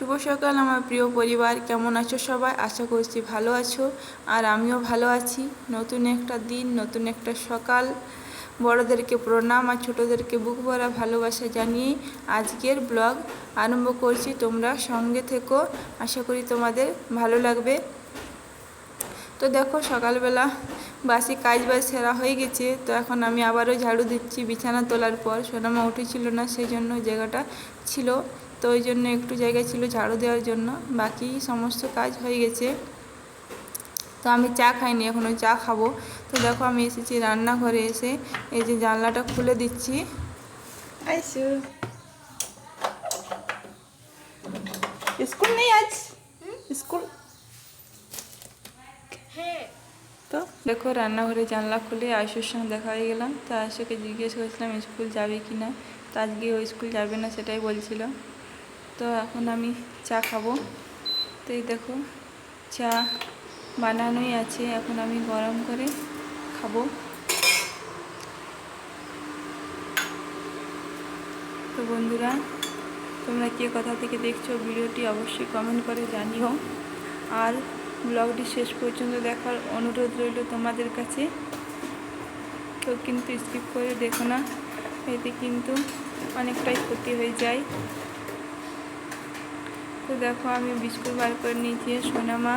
শুভ সকাল আমার প্রিয় পরিবার, কেমন আছো সবাই? আশা করছি ভালো আছো, আর আমিও ভালো আছি। নতুন একটা দিন, নতুন একটা সকাল। বড়োদেরকে প্রণাম আর ছোটোদেরকে বুক ভরা ভালোবাসা জানিয়ে আজকের ব্লগ আরম্ভ করছি। তোমরা সঙ্গে থেকো, আশা করি তোমাদের ভালো লাগবে। তো দেখো, সকালবেলা বাসি কাজ বাজ সেরা হয়ে গেছে। তো এখন আমি আবারও ঝাড়ু দিচ্ছি বিছানা তোলার পর। সোনামা উঠেছিল না, সেই জন্য জায়গাটা ছিল, তো ওই জন্য একটু জায়গা ছিল ঝাড়ু দেওয়ার জন্য। বাকি সমস্ত কাজ হয়ে গেছে। তো আমি চা খাইনি, এখনও চা খাবো। তো দেখো, আমি এসেছি রান্নাঘরে। এসে এই যে জানলাটা খুলে দিচ্ছি। আইসু, স্কুল নেই আজ? স্কুল তো দেখো, রান্নাঘরে জানলা খুলে আয়ুষের সঙ্গে দেখা হয়ে গেলাম। তো আয়ুষকে জিজ্ঞেস করেছিলাম স্কুল যাবে কি না। তো আজকে ও স্কুল যাবে না, সেটাই বলছিল। তো এখন আমি চা খাবো। তো এই দেখো, চা বানানোই আছে, এখন আমি গরম করে খাবো। তো বন্ধুরা, তোমরা কে কোথা থেকে দেখছো ভিডিওটি অবশ্যই কমেন্ট করে জানিও। আর ব্লগটি শেষ পর্যন্ত দেখার অনুরোধ রইল তোমাদের কাছে। কেউ কিন্তু স্কিপ করে দেখো না, এতে কিন্তু অনেকটাই ক্ষতি হয়ে যায়। তো দেখো, আমি বিস্কুট বার করে নিয়েছি, সোনামা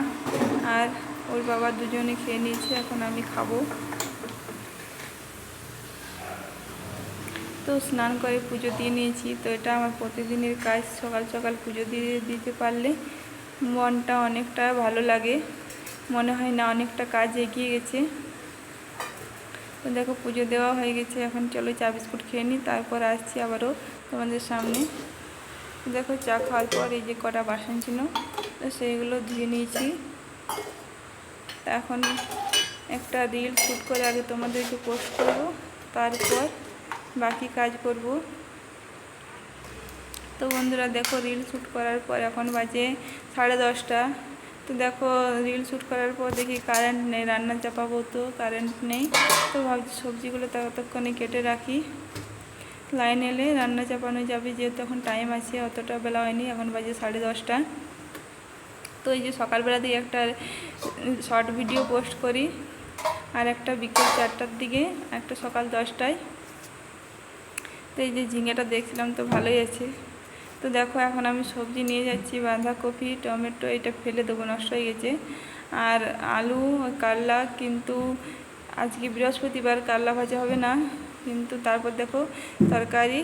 আর ওর বাবা দুজনে খেয়ে নিয়েছে, এখন আমি খাবো। তো স্নান করে পুজো দিয়ে নিয়েছি। তো এটা আমার প্রতিদিনের কাজ। সকাল সকাল পুজো দিয়ে দিতে পারলে মনটা অনেকটা ভালো লাগে, মনে হয় না অনেকটা কাজ এগিয়ে গেছে। তো দেখো, পুজো দেওয়া হয়ে গেছে। এখন চলো চা বিস্কুট খেয়ে নিই, তারপর আসছি আবারও তোমাদের সামনে। দেখো, চা খাওয়ার পর এই যে কটা বাসন ছিল, তো সেইগুলো ধুয়ে নিয়েছি। এখন একটা রিল শ্যুট করে আগে তোমাদেরকে পোস্ট করব, তারপর বাকি কাজ করব। তো বন্ধুরা দেখো, রিল শ্যুট করার পর এখন বাজে 10:30। তো দেখো, রিল শ্যুট করার পর দেখি কারেন্ট নেই, রান্না চাপাবো, তো কারেন্ট নেই। তো ভাবছি সবজিগুলো ততক্ষণে কেটে রাখি, লাইন এলে রান্না চাপানো যাবে, যেহেতু এখন টাইম আছে, অতটা বেলা হয়নি, এখন বাজে 10:30। তো এই যে সকালবেলা দিয়ে একটা শর্ট ভিডিও পোস্ট করি, আর একটা বিকেল 4টার দিকে, একটা সকাল 10টায়। তো এই যে ঝিঙেটা দেখছিলাম, তো ভালোই আছে। তো দেখো, এখন আমি সবজি নিয়ে যাচ্ছি, বাঁধাকপি, টমেটো, এটা ফেলে দেবো, নষ্ট হয়ে গেছে। আর আলু, কারলা, কিন্তু আজকে বৃহস্পতিবার, কারলা ভাজা হবে না। কিন্তু তারপর দেখো, তরকারি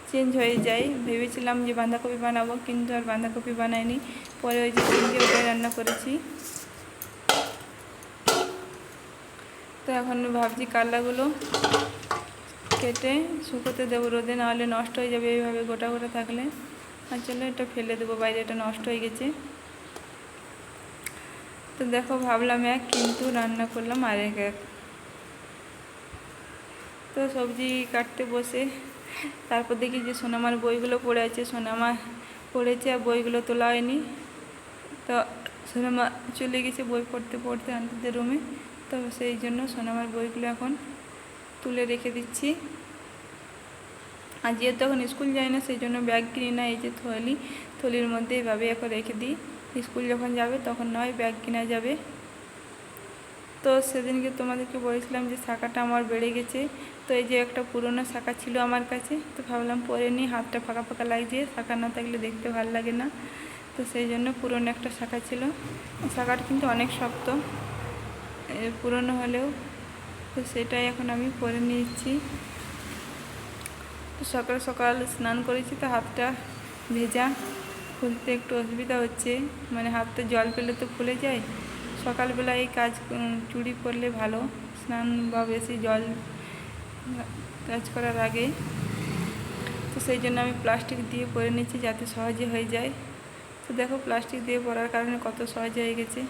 চেঞ্জ হয়ে যায়। ভেবেছিলাম যে বাঁধাকপি বানাবো, কিন্তু আর বাঁধাকপি বানাইনি। পরে ওই যে ঝিঙে, ওটাই রান্না করেছি। তো এখন ভাবছি কারলাগুলো কেটে শুকোতে দেবো রোদে, নাহলে নষ্ট হয়ে যাবে এইভাবে গোটা গোটা থাকলে। আর চলো, এটা ফেলে দেবো বাইরে, এটা নষ্ট হয়ে গেছে। তো দেখো, ভাবলাম এক, কিন্তু রান্না করলাম আরেক এক। তো সবজি কাটতে বসে তারপর দেখি যে সোনামার বইগুলো পড়ে আছে। সোনামা পড়েছে আর বইগুলো তোলা হয়নি। তো সোনামা চলে গেছে বই পড়তে পড়তে আন্টিদের রুমে। তো সেই জন্য সোনামার বইগুলো এখন তুলে রেখে দিচ্ছি। আর যেহেতু এখন স্কুল যায় না, সেই জন্য ব্যাগ কিনি না। এই যে থলির মধ্যে এভাবে এখন রেখে দিই, স্কুল যখন যাবে তখন নয় ব্যাগ কেনা যাবে। তো সেদিনকে তোমাদেরকে বলেছিলাম যে শাখাটা আমার বেড়ে গেছে। তো এই যে একটা পুরনো শাখা ছিল আমার কাছে, তো ভাবলাম পরে নিই, হাতটা ফাঁকা ফাঁকা লাগছে, শাখা না থাকলে দেখতে ভালো লাগে না। তো সেই জন্য পুরনো একটা শাখা ছিল। শাখাটা কিন্তু অনেক শক্ত, পুরনো হলেও। তো সেটাই এখন আমি পরে নিয়েছি। তো সকাল সকাল স্নান করেছি, তো হাতটা ভেজা, খুলতে একটু অসুবিধা হচ্ছে, মানে হাতটা জল পেলে তো খুলে যায়। সকালবেলা এই কাজ চুড়ি করলে ভালো, স্নান বা বেশি জল কাজ করার আগে। তো সেই জন্য আমি প্লাস্টিক দিয়ে পরে নিচ্ছি, যাতে সহজে হয়ে যায়। তো দেখো, প্লাস্টিক দিয়ে পরার কারণে কত সহজ হয়ে গেছে।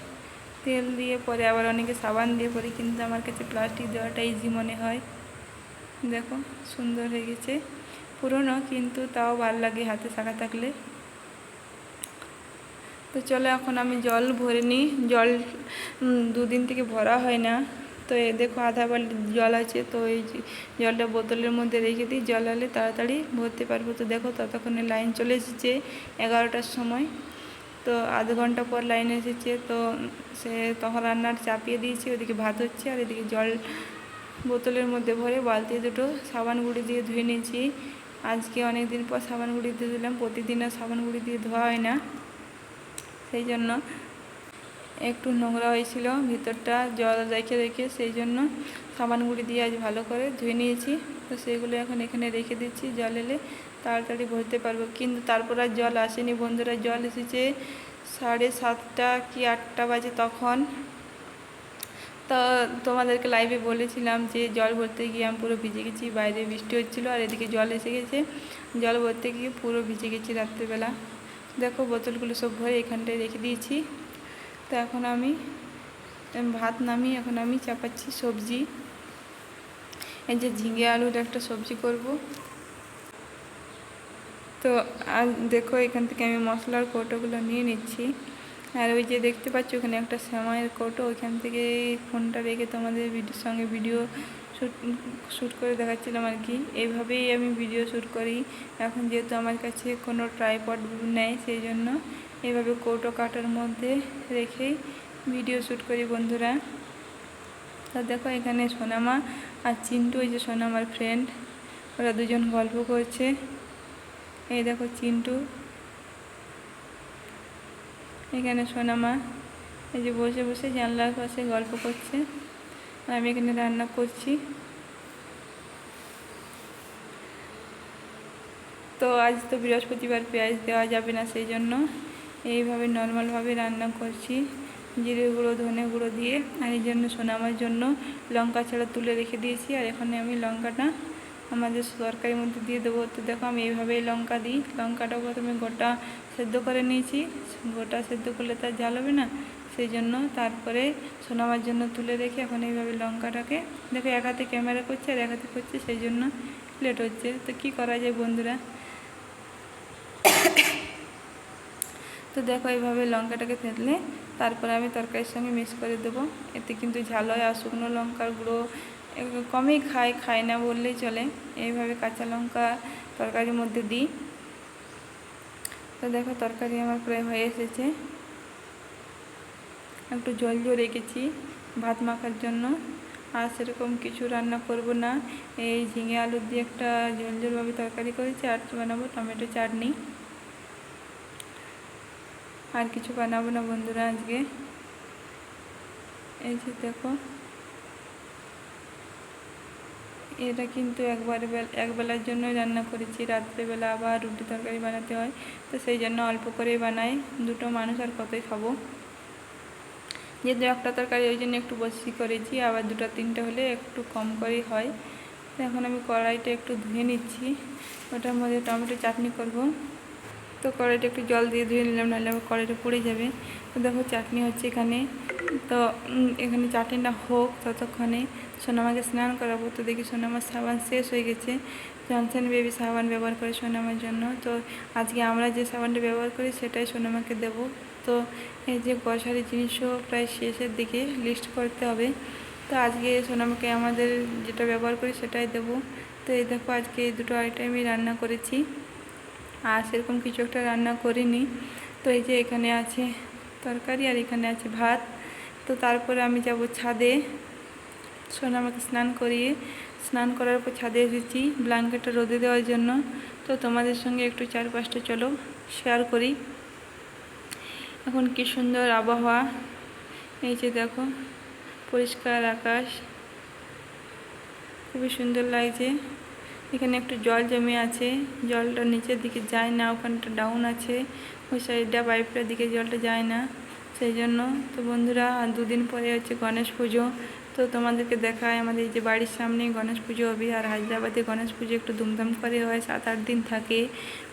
তেল দিয়ে পরে, আবার অনেকে সাবান দিয়ে পরে, কিন্তু আমার কাছে প্লাস্টিক দেওয়াটা ইজি মনে হয়। দেখো, সুন্দর হয়ে গেছে, পুরনো কিন্তু তাও ভালো লাগে হাতে শাখা থাকলে। তো চলো, এখন আমি জল ভরে নিই। জল 2 দিন থেকে ভরা হয় না। তো দেখো, আধা বালতি জল আছে, তো এই জলটা বোতলের মধ্যে রেখে দিই, জল হলে তাড়াতাড়ি ভরতে পারবো। তো দেখো, ততক্ষণে লাইন চলে এসেছে 11টার সময়। তো আধ ঘন্টা পর লাইন এসেছে। তো সে তখন রান্নার চাপিয়ে দিয়েছি, ওদিকে ভাত হচ্ছে আর এদিকে জল বোতলের মধ্যে ভরে বালতি দুটো সাবান গুঁড়ি দিয়ে ধুয়ে নিয়েছি। আজকে অনেক দিন পর সাবান গুঁড়ি দিয়ে দিলাম, প্রতিদিন আর সাবান গুঁড়ি দিয়ে ধোয়া হয় না, সেই জন্য একটু নোংরা হয়েছিল ভিতরটা জল রেখে রেখে, সেই জন্য সাবান গুঁড়ি দিয়ে আজ ভালো করে ধুয়ে নিয়েছি। তো সেগুলো এখন এখানে রেখে দিচ্ছি, জল এলে তাড়াতাড়ি ভরতে পারবো। কিন্তু তারপর আর জল আসেনি বন্ধুরা, জল এসেছে 7:30 কি 8টা বাজে তখন। তো তোমাদেরকে লাইভে বলেছিলাম যে জল ভরতে গিয়ে আমি পুরো ভিজে গেছি, বাইরে বৃষ্টি হচ্ছিলো আর এদিকে জল এসে গেছে, জল ভরতে গিয়ে পুরো ভিজে গেছি রাত্রিবেলা। দেখো বোতলগুলো সব ভরে এখানটায় রেখে দিয়েছি। তো এখন আমি ভাত নামিয়ে এখন আমি চাপাচ্ছি সবজি, এই যে ঝিঙে আলুর একটা সবজি করব। তো আর দেখো এখান থেকে আমি মশলার কৌটোগুলো নিয়ে নিচ্ছি। আর ওই যে দেখতে পাচ্ছ ওখানে একটা সেমাইয়ের কৌটো, ওইখান থেকে ফোনটা রেখে তোমাদের সঙ্গে ভিডিও শ্যুট করে দেখাচ্ছিলাম আর কি। এইভাবেই আমি ভিডিও শ্যুট করি এখন, যেহেতু আমার কাছে কোনো ট্রাইপড নেই, সেই জন্য এইভাবে কৌটো কাটার মধ্যে রেখেই ভিডিও শ্যুট করি বন্ধুরা। তা দেখো এখানে সোনামা আর চিন্টু, ওই যে সোনামার ফ্রেন্ড, ওরা দুজন গল্প করছে। এই দেখো চিন্টু, এখানে সোনামা এই যে বসে বসে জানলার পাশে গল্প করছে, আর আমি এখানে রান্না করছি। তো আজ তো বৃহস্পতিবার, পেঁয়াজ দেওয়া যাবে না, সেই জন্য এইভাবে নর্মালভাবে রান্না করছি, জিরে গুঁড়ো ধনে গুঁড়ো দিয়ে। আর এই জন্য সোনামার জন্য লঙ্কা ছাড়া তুলে রেখে দিয়েছি, আর এখানে আমি লঙ্কাটা আমাদের তরকারির মধ্যে দিয়ে দেবো। তো দেখো আমি এইভাবেই লঙ্কা দিই, লঙ্কাটা প্রথমে গোটা সেদ্ধ করে নিয়েছি, গোটা সেদ্ধ করলে তার ঝাল হবে না, সেই জন্য তারপরে সোনামার জন্য তুলে রেখে এখন এইভাবে লঙ্কাটাকে, দেখো এক হাতে ক্যামেরা করছে আর এক হাতে করছে, সেই জন্য লেট হচ্ছে। তো কী করা যায় বন্ধুরা। তো দেখো এইভাবে লঙ্কাটাকে থেতলে তারপর আমি তরকারির সঙ্গে মিক্স করে দেবো, এতে কিন্তু ঝাল হয়। আর শুকনো লঙ্কার গুঁড়ো কমই খায় না বললেই চলে, এইভাবে কাঁচা লঙ্কা তরকারির মধ্যে দিই। তো দেখো তরকারি আমার প্রায় হয়ে এসেছে, একটু জল রেখেছি ভাত মাখার জন্য। আর সেরকম কিছু রান্না করব না, এই ঝিঙে আলু দিয়ে একটা ঝোলভাবে তরকারি করেছি, আর বানাবো টমেটো চাটনি, আর কিছু বানাবো না বন্ধুরা আজকে। এই যে দেখো এটা কিন্তু একবেলার জন্যই রান্না করেছি, রাত্রেবেলা আবার রুটি তরকারি বানাতে হয়, তো সেই জন্য অল্প করেই বানাই, দুটো মানুষ আর কতই খাবো। যেহেতু একটা তরকারি ওই জন্য একটু বেশি করেছি, আবার দুটো তিনটে হলে একটু কম করেই হয়। তো এখন আমি কড়াইটা একটু ধুয়ে নিচ্ছি, ওটার মধ্যে টমেটো চাটনি করব। তো কড়াইটা একটু জল দিয়ে ধুয়ে নিলাম, নাহলে আবার কড়াইটা পড়ে যাবে। তো দেখো চাটনি হচ্ছে এখানে। তো এখানে চাটনিটা হোক ততক্ষণে সোনামাকে স্নান করাবো। তো দেখি সোনামার সাবান শেষ হয়ে গেছে, জনসন বেবি সাবান ব্যবহার করে সোনামার জন্য। তো আজকে আমরা যে সাবানটা ব্যবহার করি সেটাই সোনামাকে দেব। তো এই যে গ্রসারি জিনিসও প্রায় শেষের দিকে, লিস্ট করতে হবে। তো আজকে সোনামাকে আমাদের যেটা ব্যবহার করি সেটাই দেব। তো এই দেখো আজকে এই দুটো আইটেমই রান্না করেছি, আর সেরকম কিছু একটা রান্না করিনি। তো এই যে এখানে আছে তরকারি আর এখানে আছে ভাত। তো তারপরে আমি যাব ছাদে, সোনামাকে স্নান করার পর ছাদে এসেছি ব্ল্যাঙ্কেটটা রোদে দেওয়ার জন্য। তো তোমাদের সঙ্গে একটু চারপাশটা চলো শেয়ার করি। এখন কি সুন্দর আবহাওয়া, এই যে দেখো পরিষ্কার আকাশ, খুবই সুন্দর লাগছে। এখানে একটু জল জমে আছে, জলটা নিচের দিকে যায় না, ওখানটা ডাউন আছে, ওই সাইডটা পাইপটার দিকে জলটা যায় না, সেই জন্য। তো বন্ধুরা দুদিন পরে হচ্ছে গণেশ পুজো। তো তোমাদেরকে দেখায় আমাদের এই যে বাড়ির সামনে গণেশ পুজো হবে। আর হায়দ্রাবাদে গণেশ পুজো একটু ধুমধাম করে হয়, 7-8 দিন থাকে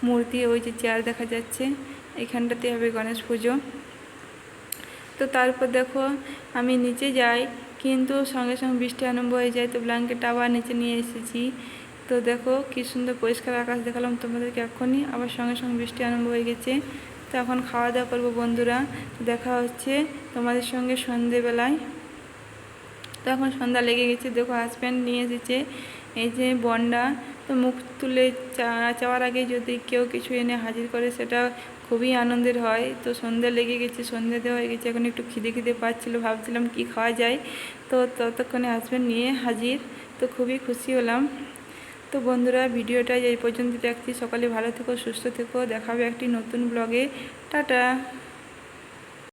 মূর্তি, ওই যে চেয়ার দেখা যাচ্ছে এখানটাতে হবে গণেশ পুজো। তো তারপর দেখো আমি নিচে যাই, কিন্তু সঙ্গে সঙ্গে বৃষ্টি আরম্ভ হয়ে যায়। তো ব্ল্যাঙ্কেট আবার নিচে নিয়ে এসেছি। তো দেখো কি সুন্দর পরিষ্কার আকাশ দেখালাম তোমাদেরকে এখনই, আবার সঙ্গে সঙ্গে বৃষ্টি আরম্ভ হয়ে গেছে। তো এখন খাওয়া দাওয়া করবো বন্ধুরা, দেখা হচ্ছে তোমাদের সঙ্গে সন্ধেবেলায়। তো এখন সন্ধ্যা লেগে গেছে, দেখো হাজব্যান্ড নিয়ে এসেছে এই যে বন্ডা তো মুখ তুলে চাওয়ার আগে যদি কেউ কিছু এনে হাজির করে সেটা খুবই আনন্দের হয়। তো সন্ধ্যা লেগে গেছে, সন্ধ্যা দেওয়া হয়ে গেছে, এখন একটু খিদে পাচ্ছিলো, ভাবছিলাম কি খাওয়া যায়। তো ততক্ষণে হাজব্যান্ড নিয়ে হাজির, তো খুবই খুশি হলাম। তো বন্ধুরা, ভিডিওটা এই পর্যন্ত দেখছি। সকালে ভালো থেকো, সুস্থ থেকো, দেখাবে একটি নতুন ব্লগে। টাটা।